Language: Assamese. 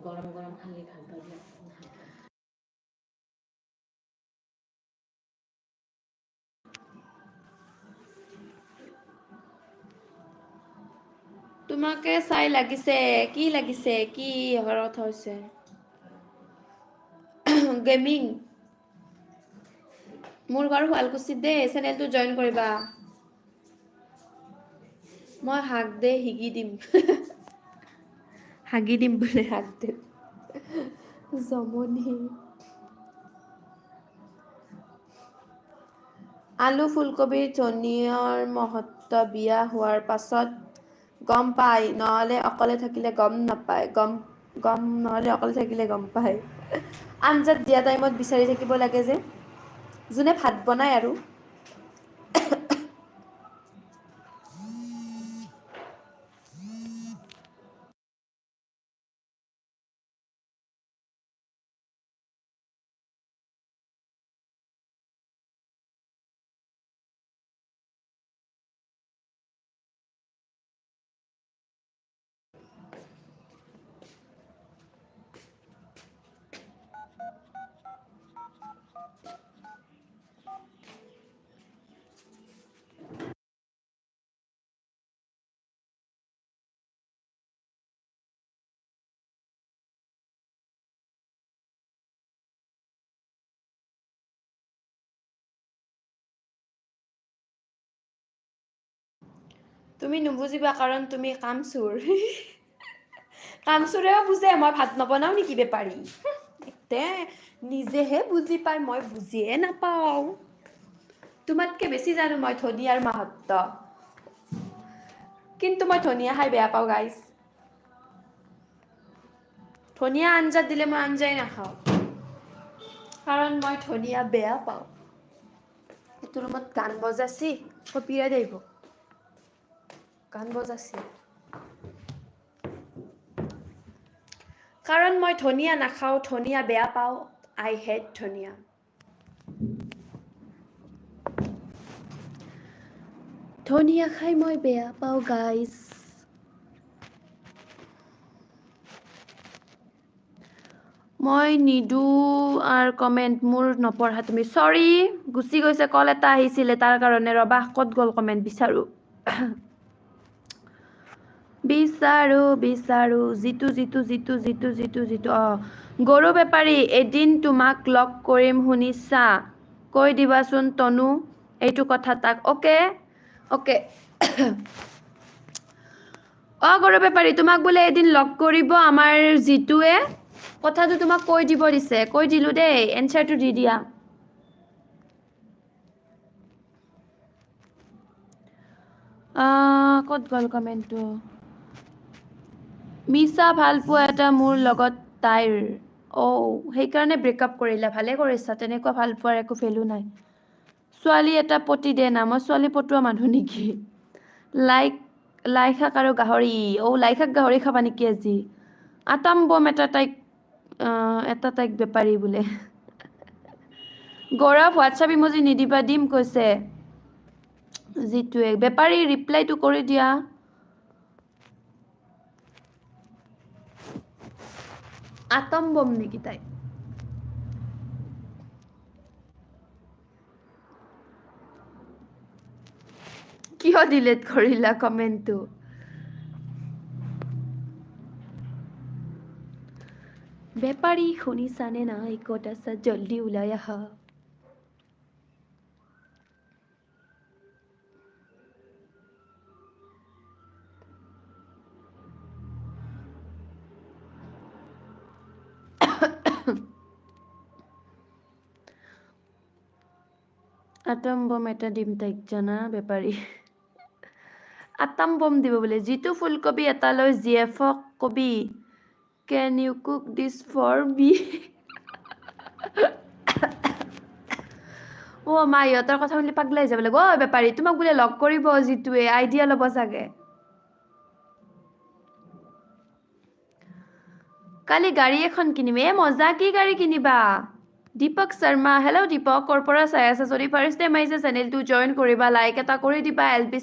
গৰম গৰম খালি ভাল পাবি তোমাকে চাই লাগিছে কি লাগিছে কি হৰত হৈছে গেমিং মোৰ ঘৰ শুৱালকুছিত দে চেনেলটো জয়েন কৰিবা মই হাক দে হিগি দিম হাগি দিম বোলে হাক দে জমনি আলু ফুলকবিৰ ধনিয়াৰ মহত্ব বিয়া হোৱাৰ পাছত গম পায় নহলে অকলে থাকিলে গম নাপায় গম নহলে অকলে থাকিলে গম পায় আঞ্জাত দিয়া টাইমত বিচাৰি থাকিব লাগে যে যোনে ভাত বনাই আৰু তুমি নুবুজিবা কাৰণ তুমি কামচোৰ কামচোৰেও বুজে মই ভাত নবনাও নেকি বেপাৰী তে নিজেহে বুজি পাই মই বুজিয়ে নাপাও তোমাতকে বেছি জানো মই ধনিয়াৰ মাহাত্ম্য কিন্তু মই ধনিয়া খাই বেয়া পাওঁ গাইছ ধনিয়া আঞ্জাত দিলে মই আঞ্জাই নাখাওঁ কাৰণ মই ধনিয়া বেয়া পাওঁ এইটো ৰুমত গান বজাইছি কপিৰাইত আহিব গান বজাইছি কাৰণ মই ধনিয়া নাখাওঁ ধনিয়া বেয়া পাওঁ আই হেট ধনিয়া ধনিয়া খাই মই বেয়া পাওঁ গাইছ মই নিদু আর কমেন্ট মোৰ নপঢ়া তুমি সৰি গুচি গৈছে কল এটা আহিছিলে তাৰ কাৰণে ৰবা কত গল কমেন্ট বিচাৰো বিচাৰো জিতু গৰু বেপাৰী এদিন তোমাক লগ কৰিম শুনিছা কৈ দিবাচোন তনু এইটো কথা তাক ওকে গৰু বেপাৰী তোমাক বোলে এদিন লগ কৰিব আমাৰ জিতুৱে কথাটো তোমাক কৈ দিব দিছে কৈ দিলো দেই এনসাৰটো দি দিয়া কত গল কমেন্টটো মিছা ভাল পোৱা এটা মোৰ লগত তাইৰ সেইকাৰণে ব্ৰেকআপ কৰিলা ভালে কৰিছা তেনেকুৱা ভাল পোৱাৰ একো ভেলু নাই ছোৱালী এটা পতি দে না মই ছোৱালী পটোৱা মানুহ নেকি লাই শাক আৰু গাহৰি লাই শাক গাহৰি খাবা নেকি আজি আটাম বম এটা তাইক বেপাৰী বোলে গৌৰৱ হোৱাটছআপ ইমজি নিদিবা দিম কৈছে যিটোৱে বেপাৰী ৰিপ্লাইটো কৰি দিয়া আটম বম নেকি তাই কিয় ডিলিট কৰিলা কমেন্টটো বেপাৰী শুনিছানে নাই ক'ত আছা জল্দি ওলাই আহা আটম বম এটা দিম তাইক জানা বেপাৰী আটম বম দিব বোলে যিটো ফুলকবি এটা লৈ জিএফক কবি can you cook this for me মা ইহঁতৰ কথা শুনিলে পাগলাই যাব লাগে বেপাৰী তোমাক বোলে লগ কৰিব যিটোৱে আইডিয়া ল'ব চাগে কালি গাড়ী এখন কিনিম মজা কি গাড়ী কিনিবা দীপক শৰ্মা হেল্ল' দীপক কৰ পৰা চাই আছা যদি ফাৰ্ষ্ট টাইম আহিছে চেনেলটো জইন কৰিবা লাইক এটা কৰি দিবা এলপি